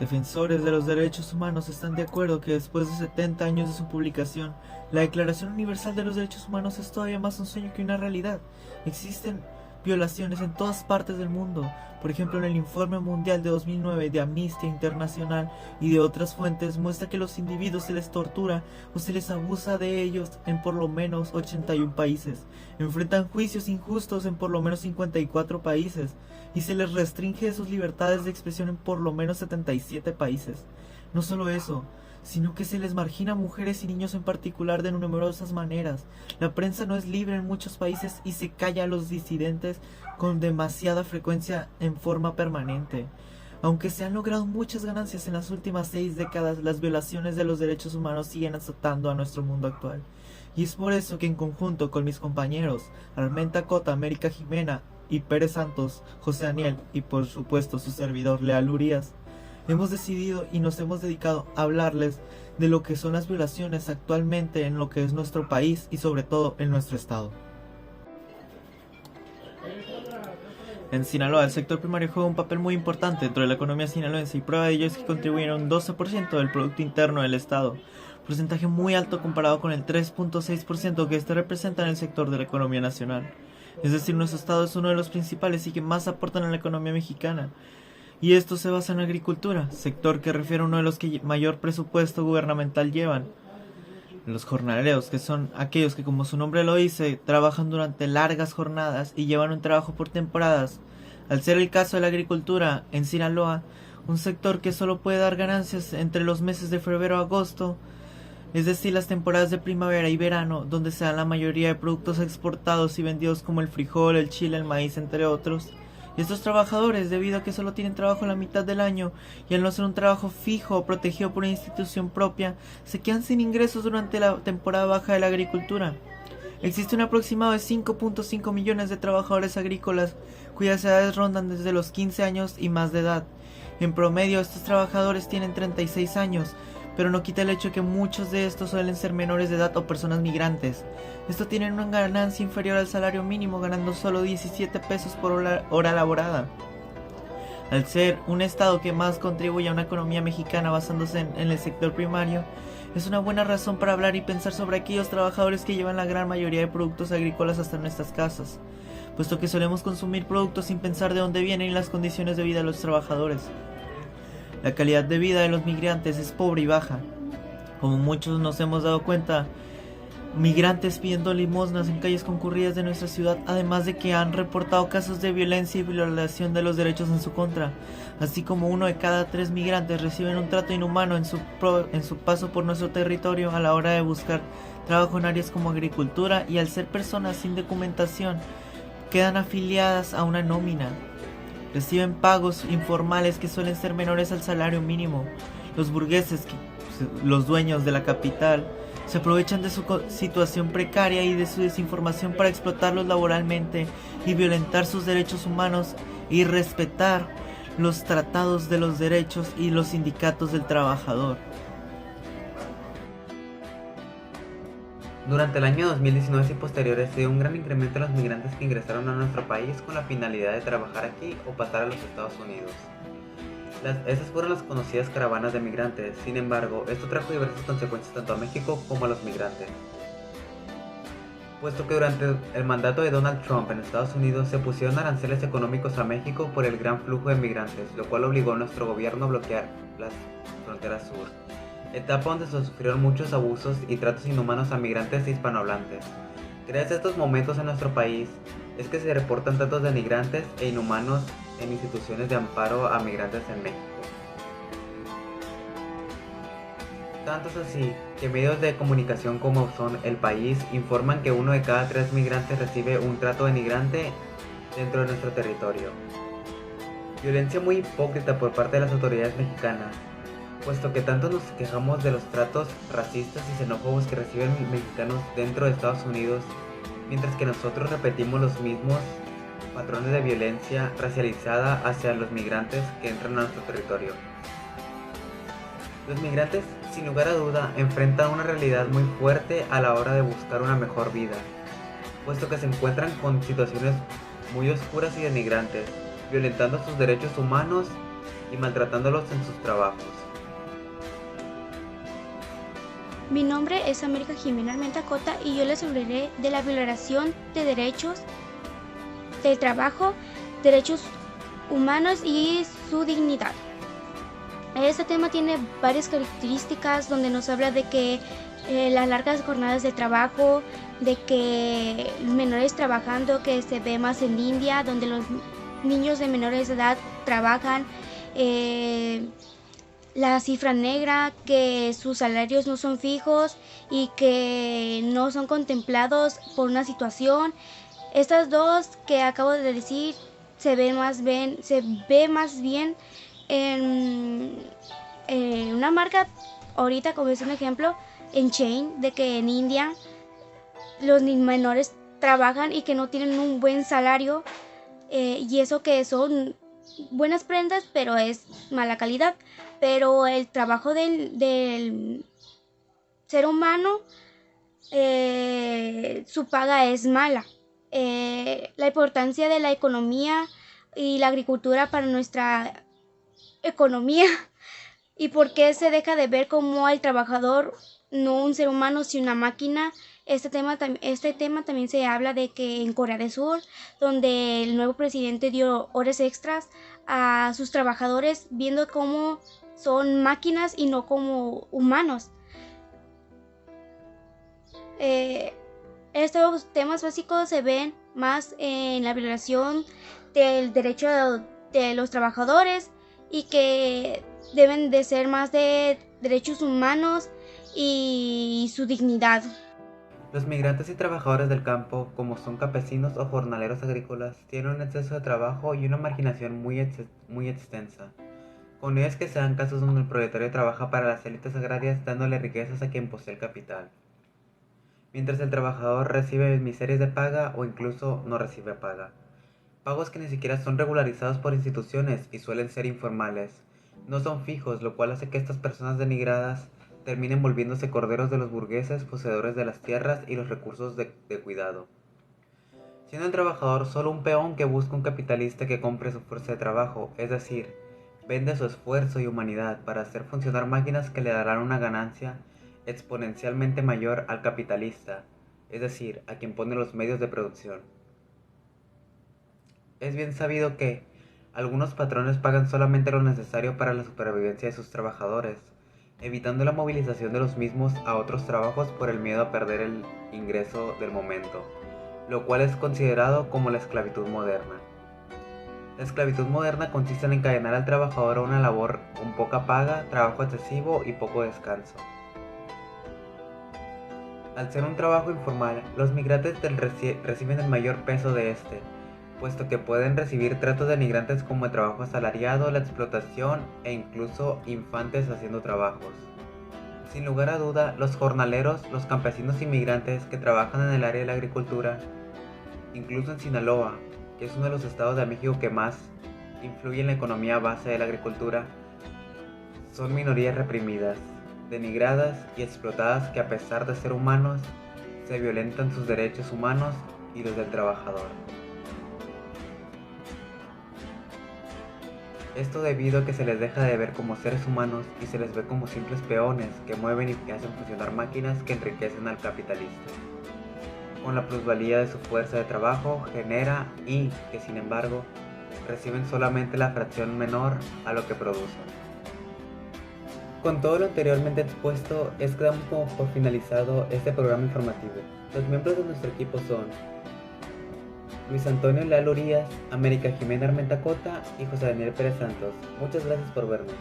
Defensores de los derechos humanos están de acuerdo que después de 70 años de su publicación, la Declaración Universal de los Derechos Humanos es todavía más un sueño que una realidad. Existen violaciones en todas partes del mundo. Por ejemplo, en el Informe Mundial de 2009 de Amnistía Internacional y de otras fuentes muestra que los individuos se les tortura o se les abusa de ellos en por lo menos 81 países. Enfrentan juicios injustos en por lo menos 54 países y se les restringe sus libertades de expresión en por lo menos 77 países. No solo eso, sino que se les margina a mujeres y niños en particular de numerosas maneras. La prensa no es libre en muchos países y se calla a los disidentes con demasiada frecuencia en forma permanente. Aunque se han logrado muchas ganancias en las últimas 6 décadas, las violaciones de los derechos humanos siguen azotando a nuestro mundo actual. Y es por eso que en conjunto con mis compañeros Armenta Cota, América Jimena y Pérez Santos, José Daniel y por supuesto su servidor Leal Urías, hemos decidido y nos hemos dedicado a hablarles de lo que son las violaciones actualmente en lo que es nuestro país y sobre todo en nuestro estado. En Sinaloa, el sector primario juega un papel muy importante dentro de la economía sinaloense y prueba de ello es que contribuyen a un 12% del Producto Interno del estado, porcentaje muy alto comparado con el 3.6% que este representa en el sector de la economía nacional. Es decir, nuestro estado es uno de los principales y que más aportan a la economía mexicana. Y esto se basa en la agricultura, sector que refiere a uno de los que mayor presupuesto gubernamental llevan. Los jornaleros, que son aquellos que, como su nombre lo dice, trabajan durante largas jornadas y llevan un trabajo por temporadas. Al ser el caso de la agricultura en Sinaloa, un sector que solo puede dar ganancias entre los meses de febrero a agosto, es decir, las temporadas de primavera y verano, donde se dan la mayoría de productos exportados y vendidos como el frijol, el chile, el maíz, entre otros. Y estos trabajadores, debido a que solo tienen trabajo la mitad del año y al no ser un trabajo fijo o protegido por una institución propia, se quedan sin ingresos durante la temporada baja de la agricultura. Existe un aproximado de 5.5 millones de trabajadores agrícolas cuyas edades rondan desde los 15 años y más de edad. En promedio, estos trabajadores tienen 36 años, pero no quita el hecho de que muchos de estos suelen ser menores de edad o personas migrantes. Estos tienen una ganancia inferior al salario mínimo, ganando solo 17 pesos por hora laborada. Al ser un estado que más contribuye a una economía mexicana basándose en el sector primario, es una buena razón para hablar y pensar sobre aquellos trabajadores que llevan la gran mayoría de productos agrícolas hasta nuestras casas, puesto que solemos consumir productos sin pensar de dónde vienen y las condiciones de vida de los trabajadores. La calidad de vida de los migrantes es pobre y baja. Como muchos nos hemos dado cuenta, migrantes pidiendo limosnas en calles concurridas de nuestra ciudad, además de que han reportado casos de violencia y violación de los derechos en su contra, así como 1 de cada 3 migrantes reciben un trato inhumano en su paso por nuestro territorio a la hora de buscar trabajo en áreas como agricultura, y al ser personas sin documentación quedan afiliadas a una nómina. Reciben pagos informales que suelen ser menores al salario mínimo. Los burgueses, los dueños de la capital, se aprovechan de su situación precaria y de su desinformación para explotarlos laboralmente y violentar sus derechos humanos y respetar los tratados de los derechos y los sindicatos del trabajador. Durante el año 2019 y posteriores se dio un gran incremento en los migrantes que ingresaron a nuestro país con la finalidad de trabajar aquí o pasar a los Estados Unidos. Esas fueron las conocidas caravanas de migrantes. Sin embargo, esto trajo diversas consecuencias tanto a México como a los migrantes, puesto que durante el mandato de Donald Trump en Estados Unidos se pusieron aranceles económicos a México por el gran flujo de migrantes, lo cual obligó a nuestro gobierno a bloquear las fronteras sur, etapa donde se sufrieron muchos abusos y tratos inhumanos a migrantes hispanohablantes. Gracias a estos momentos en nuestro país es que se reportan tratos denigrantes e inhumanos en instituciones de amparo a migrantes en México. Tanto es así que medios de comunicación como son El País informan que 1 de cada 3 migrantes recibe un trato denigrante dentro de nuestro territorio. Violencia muy hipócrita por parte de las autoridades mexicanas, puesto que tanto nos quejamos de los tratos racistas y xenófobos que reciben mexicanos dentro de Estados Unidos, mientras que nosotros repetimos los mismos patrones de violencia racializada hacia los migrantes que entran a nuestro territorio. Los migrantes, sin lugar a duda, enfrentan una realidad muy fuerte a la hora de buscar una mejor vida, puesto que se encuentran con situaciones muy oscuras y denigrantes, violentando sus derechos humanos y maltratándolos en sus trabajos. Mi nombre es América Jimena Armenta Cota y yo les hablaré de la violación de derechos del trabajo, derechos humanos y su dignidad. Este tema tiene varias características donde nos habla de que las largas jornadas de trabajo, de que menores trabajando, que se ve más en India, donde los niños de menores de edad trabajan, la cifra negra, que sus salarios no son fijos y que no son contemplados por una situación. Estas dos que acabo de decir se ve más bien en una marca, ahorita como es un ejemplo, en Chain, de que en India los menores trabajan y que no tienen un buen salario, y eso que son buenas prendas, pero es mala calidad. Pero el trabajo del ser humano, su paga es mala. La importancia de la economía y la agricultura para nuestra economía y por qué se deja de ver como el trabajador no un ser humano sino una máquina. Este tema también se habla de que en Corea del Sur, donde el nuevo presidente dio horas extras a sus trabajadores, viendo cómo son máquinas y no como humanos. Estos temas básicos se ven más en la violación del derecho de los trabajadores y que deben de ser más de derechos humanos y su dignidad. Los migrantes y trabajadores del campo, como son campesinos o jornaleros agrícolas, tienen un exceso de trabajo y una marginación muy extensa. Con ello es que se dan casos donde el proletario trabaja para las élites agrarias dándole riquezas a quien posee el capital, mientras el trabajador recibe miserias de paga o incluso no recibe paga. Pagos que ni siquiera son regularizados por instituciones y suelen ser informales. No son fijos, lo cual hace que estas personas denigradas terminen volviéndose corderos de los burgueses poseedores de las tierras y los recursos de cuidado, siendo el trabajador solo un peón que busca un capitalista que compre su fuerza de trabajo, es decir, vende su esfuerzo y humanidad para hacer funcionar máquinas que le darán una ganancia exponencialmente mayor al capitalista, es decir, a quien pone los medios de producción. Es bien sabido que algunos patrones pagan solamente lo necesario para la supervivencia de sus trabajadores, evitando la movilización de los mismos a otros trabajos por el miedo a perder el ingreso del momento, lo cual es considerado como la esclavitud moderna. La esclavitud moderna consiste en encadenar al trabajador a una labor con poca paga, trabajo excesivo y poco descanso. Al ser un trabajo informal, los migrantes reciben el mayor peso de este, puesto que pueden recibir tratos denigrantes como el trabajo asalariado, la explotación e incluso infantes haciendo trabajos. Sin lugar a duda, los jornaleros, los campesinos inmigrantes que trabajan en el área de la agricultura, incluso en Sinaloa, que es uno de los estados de México que más influye en la economía base de la agricultura, son minorías reprimidas, denigradas y explotadas que a pesar de ser humanos, se violentan sus derechos humanos y los del trabajador. Esto debido a que se les deja de ver como seres humanos y se les ve como simples peones que mueven y que hacen funcionar máquinas que enriquecen al capitalista, con la plusvalía de su fuerza de trabajo genera y que sin embargo reciben solamente la fracción menor a lo que producen. Con todo lo anteriormente expuesto es que damos como por finalizado este programa informativo. Los miembros de nuestro equipo son Luis Antonio Leal Urías, América Jimena Armenta Cota y José Daniel Pérez Santos. Muchas gracias por vernos.